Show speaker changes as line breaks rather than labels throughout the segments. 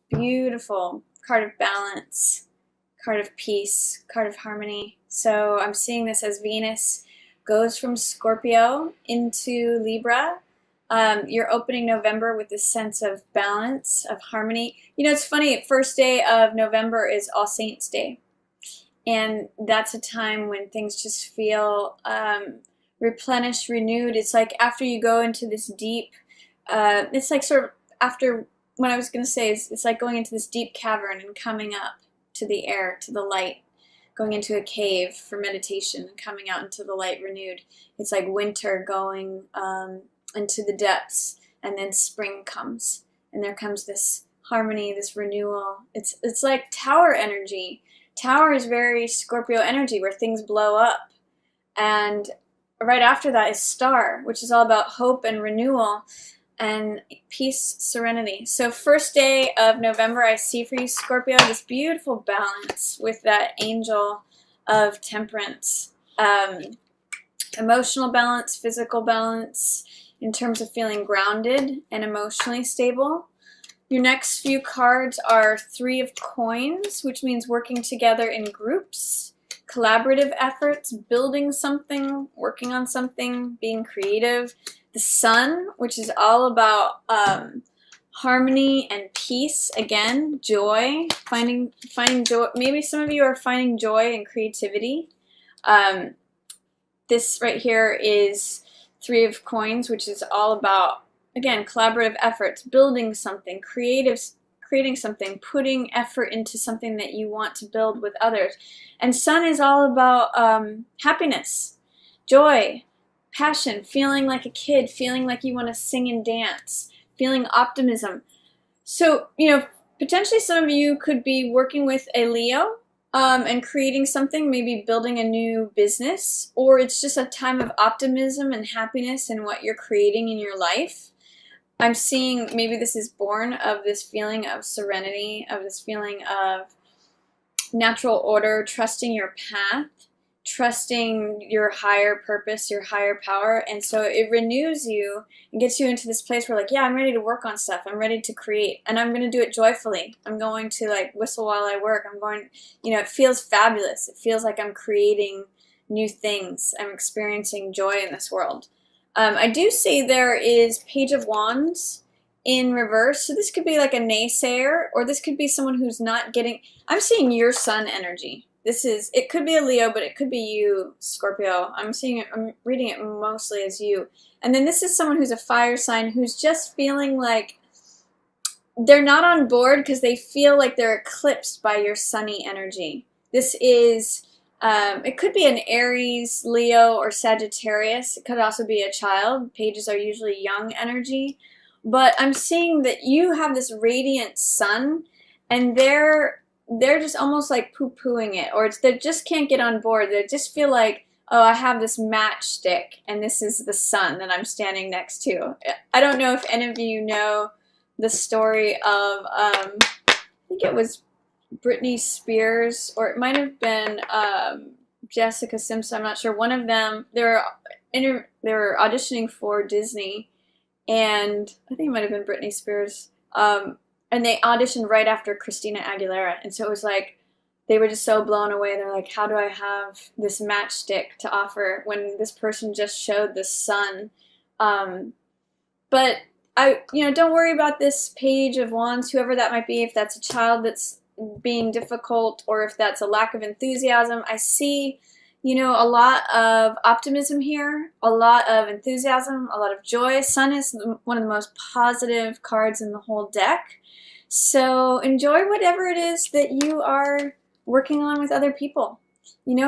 Beautiful card of balance, card of peace, card of harmony. So I'm seeing this as Venus goes from Scorpio into Libra. You're opening November with this sense of balance, of harmony. You know, it's funny, first day of November is All Saints Day. And that's a time when things just feel replenished, renewed. It's like after you go into this deep, it's like sort of after, what I was going to say is it's like going into this deep cavern and coming up to the air, to the light, going into a cave for meditation and coming out into the light renewed. It's like winter going into the depths, and then spring comes, and there comes this harmony, this renewal. It's like tower energy. Tower is very Scorpio energy, where things blow up. And right after that is Star, which is all about hope and renewal and peace, serenity. So first day of November, I see for you, Scorpio, this beautiful balance with that angel of temperance. Emotional balance, physical balance, in terms of feeling grounded and emotionally stable. Your next few cards are Three of Coins, which means working together in groups, collaborative efforts, building something, working on something, being creative. The Sun, which is all about harmony and peace. Again, joy, finding joy. Maybe some of you are finding joy and creativity. This right here is Three of Coins, which is all about, again, collaborative efforts, building something, creating something, putting effort into something that you want to build with others. And Sun is all about happiness, joy, passion, feeling like a kid, feeling like you want to sing and dance, feeling optimism. So, you know, potentially some of you could be working with a Leo and creating something, maybe building a new business, or it's just a time of optimism and happiness in what you're creating in your life. I'm seeing maybe this is born of this feeling of serenity, of this feeling of natural order, trusting your path, trusting your higher purpose, your higher power. And so it renews you and gets you into this place where, like, yeah, I'm ready to work on stuff. I'm ready to create, and I'm going to do it joyfully. I'm going to, like, whistle while I work. I'm going, you know, it feels fabulous. It feels like I'm creating new things. I'm experiencing joy in this world. I do see there is Page of Wands in reverse. So this could be like a naysayer, or this could be someone who's not getting, I'm seeing your Sun energy. It could be a Leo, but it could be you, Scorpio. I'm reading it mostly as you. And then this is someone who's a fire sign who's just feeling like they're not on board because they feel like they're eclipsed by your sunny energy. This is, it could be an Aries, Leo, or Sagittarius. It could also be a child. Pages are usually young energy. But I'm seeing that you have this radiant sun, and they're just almost like poo-pooing it, or they just can't get on board. They just feel like, oh, I have this matchstick, and this is the sun that I'm standing next to. I don't know if any of you know the story of, I think it was Britney Spears, or it might have been Jessica Simpson. I'm not sure. One of them, they were auditioning for Disney, and I think it might have been Britney Spears. And they auditioned right after Christina Aguilera. And so it was like, they were just so blown away. They're like, how do I have this matchstick to offer when this person just showed the sun? But don't worry about this Page of Wands, whoever that might be, if that's a child that's being difficult, or if that's a lack of enthusiasm. I see, a lot of optimism here, a lot of enthusiasm, a lot of joy. Sun is one of the most positive cards in the whole deck. So enjoy whatever it is that you are working on with other people.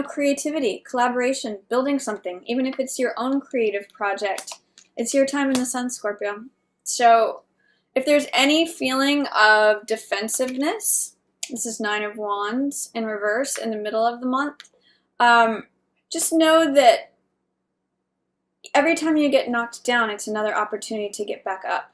Creativity, collaboration, building something, even if it's your own creative project. It's your time in the sun, Scorpio. So if there's any feeling of defensiveness, this is Nine of Wands in reverse in the middle of the month. Just know that every time you get knocked down, it's another opportunity to get back up.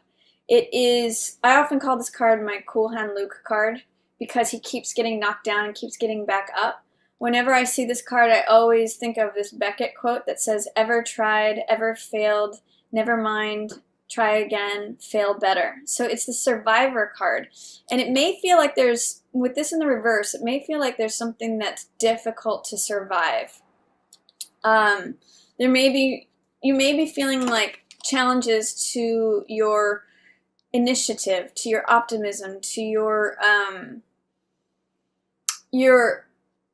It is, I often call this card my Cool Hand Luke card, because he keeps getting knocked down and keeps getting back up. Whenever I see this card, I always think of this Beckett quote that says, "Ever tried, ever failed, never mind, try again, fail better. So it's the Survivor card. And it may feel like there's, with this in the reverse, it may feel like there's something that's difficult to survive. You may be feeling like challenges to your initiative, to your optimism, to your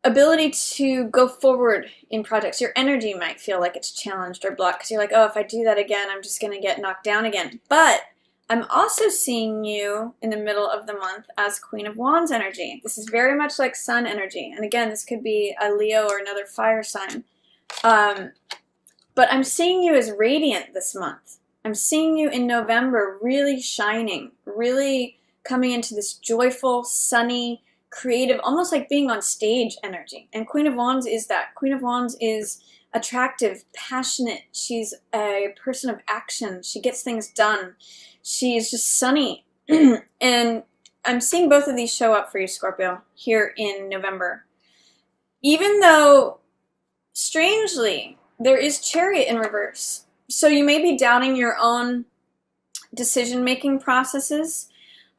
ability to go forward in projects. Your energy might feel like it's challenged or blocked because you're like, oh, if I do that again, I'm just going to get knocked down again. But I'm also seeing you in the middle of the month as Queen of Wands energy. This is very much like Sun energy. And again, this could be a Leo or another fire sign. But I'm seeing you as radiant this month. I'm seeing you in November really shining, really coming into this joyful, sunny, creative, almost like being on stage energy. And Queen of Wands is that. Queen of Wands is attractive, passionate. She's a person of action. She gets things done. She's just sunny. And I'm seeing both of these show up for you, Scorpio, here in November. Even though, strangely, there is Chariot in reverse. So you may be doubting your own decision-making processes.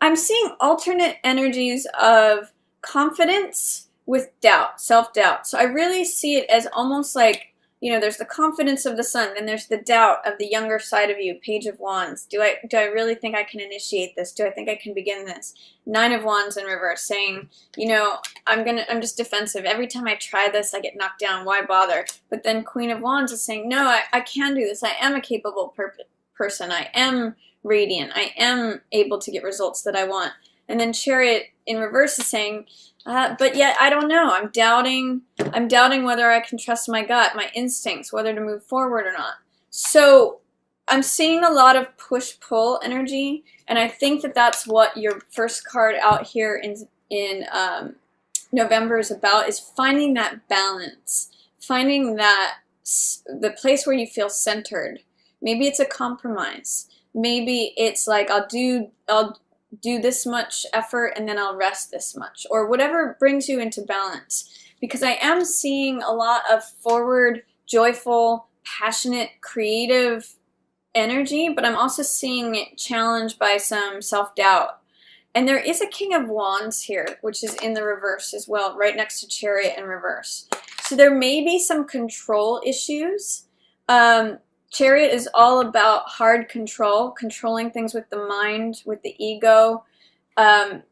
I'm seeing alternate energies of confidence with doubt, self-doubt. So I really see it as almost like, you know, there's the confidence of the Sun, and there's the doubt of the younger side of you, Page of Wands. Do I really think I can initiate this? Do I think I can begin this? 9 of Wands in reverse, saying, you know, I'm just defensive. Every time I try this, I get knocked down. Why bother? But then Queen of Wands is saying, no, I can do this. I am a capable person. I am radiant. I am able to get results that I want. And then Chariot in reverse is saying, but yet I don't know. I'm doubting whether I can trust my gut, my instincts, whether to move forward or not. So I'm seeing a lot of push-pull energy, and I think that that's what your first card out here in November is about, is finding that balance, finding that the place where you feel centered. Maybe it's a compromise. Maybe it's like I'll do this much effort and then I'll rest this much, or whatever brings you into balance. Because I am seeing a lot of forward, joyful, passionate, creative energy, but I'm also seeing it challenged by some self-doubt. And there is a King of Wands here, which is in the reverse as well, right next to Chariot in reverse. So there may be some control issues. Chariot is all about hard control, controlling things with the mind, with the ego. And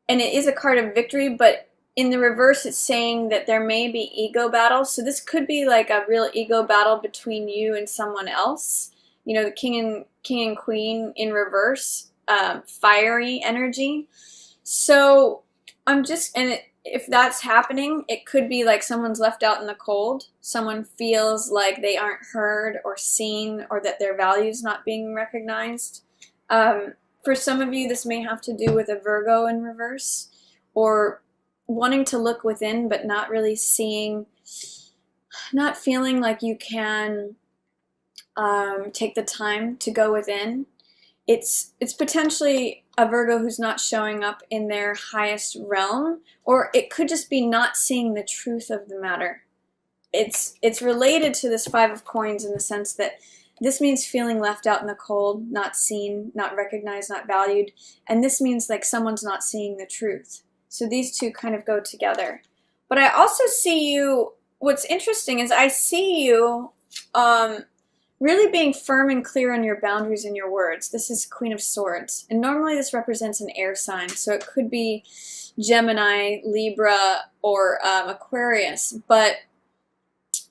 it is a card of victory, but in the reverse, it's saying that there may be ego battles. So this could be like a real ego battle between you and someone else. You know, the king and queen in reverse, fiery energy. So if that's happening, it could be like someone's left out in the cold. Someone feels like they aren't heard or seen, or that their value's not being recognized. For some of you, this may have to do with a Virgo in reverse, or wanting to look within but not really seeing, not feeling like you can take the time to go within. It's potentially a Virgo who's not showing up in their highest realm, or it could just be not seeing the truth of the matter. It's related to this 5 of Coins in the sense that this means feeling left out in the cold, not seen, not recognized, not valued, and this means like someone's not seeing the truth. So these two kind of go together. But I also see you, what's interesting is I see you really being firm and clear on your boundaries and your words. This is Queen of Swords. And normally this represents an air sign. So it could be Gemini, Libra, or Aquarius. But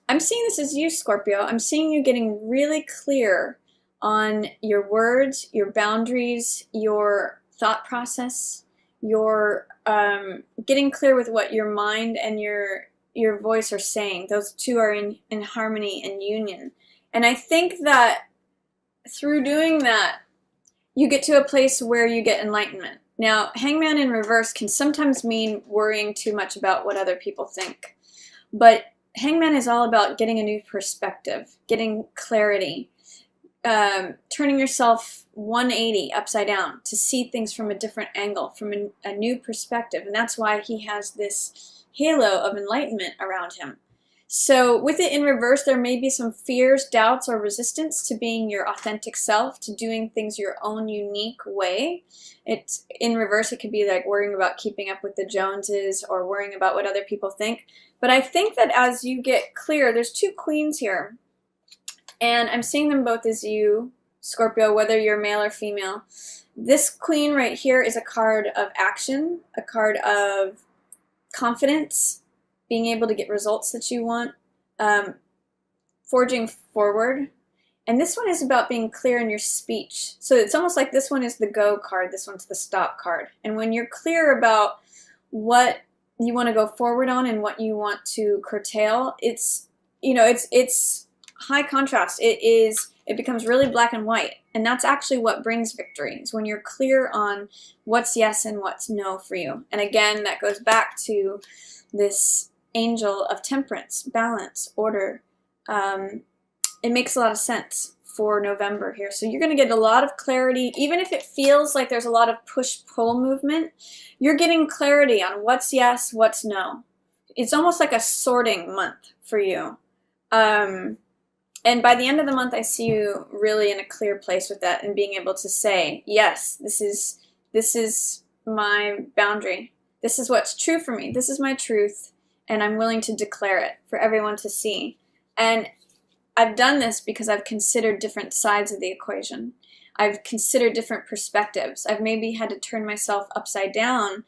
I'm seeing this as you, Scorpio. I'm seeing you getting really clear on your words, your boundaries, your thought process, your getting clear with what your mind and your voice are saying. Those two are in harmony and union. And I think that through doing that, you get to a place where you get enlightenment. Now, Hangman in reverse can sometimes mean worrying too much about what other people think. But Hangman is all about getting a new perspective, getting clarity, turning yourself 180 upside down to see things from a different angle, from a new perspective. And that's why he has this halo of enlightenment around him. So with it in reverse, there may be some fears, doubts, or resistance to being your authentic self, to doing things your own unique way. It's in reverse, it could be like worrying about keeping up with the Joneses or worrying about what other people think. But I think that as you get clear, there's two queens here, and I'm seeing them both as you, Scorpio, whether you're male or female. This queen right here is a card of action, a card of confidence, being able to get results that you want, forging forward. And this one is about being clear in your speech. So it's almost like this one is the go card, this one's the stop card. And when you're clear about what you want to go forward on and what you want to curtail, it's, you know, it's high contrast. It becomes really black and white. And that's actually what brings victory, is when you're clear on what's yes and what's no for you. And again, that goes back to this angel of temperance, balance, order. It makes a lot of sense for November here. So you're going to get a lot of clarity. Even if it feels like there's a lot of push-pull movement, you're getting clarity on what's yes, what's no. It's almost like a sorting month for you. And by the end of the month, I see you really in a clear place with that and being able to say, yes, this is my boundary. This is what's true for me. This is my truth, and I'm willing to declare it for everyone to see. And I've done this because I've considered different sides of the equation. I've considered different perspectives. I've maybe had to turn myself upside down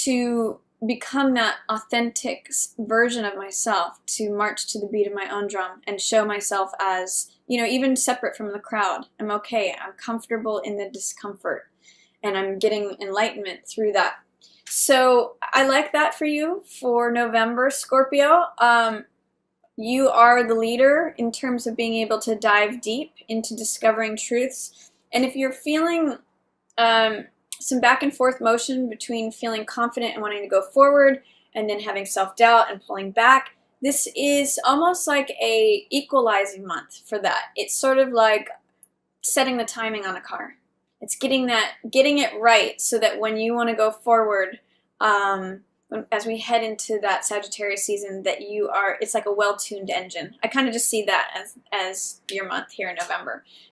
to become that authentic version of myself, to march to the beat of my own drum and show myself as, you know, even separate from the crowd. I'm okay. I'm comfortable in the discomfort, and I'm getting enlightenment through that. So I like that for you for November, Scorpio. You are the leader in terms of being able to dive deep into discovering truths. And if you're feeling some back and forth motion between feeling confident and wanting to go forward and then having self-doubt and pulling back, this is almost like a equalizing month for that. It's sort of like setting the timing on a car. It's getting it right so that when you want to go forward, as we head into that Sagittarius season, that it's like a well-tuned engine. I kind of just see that as your month here in November.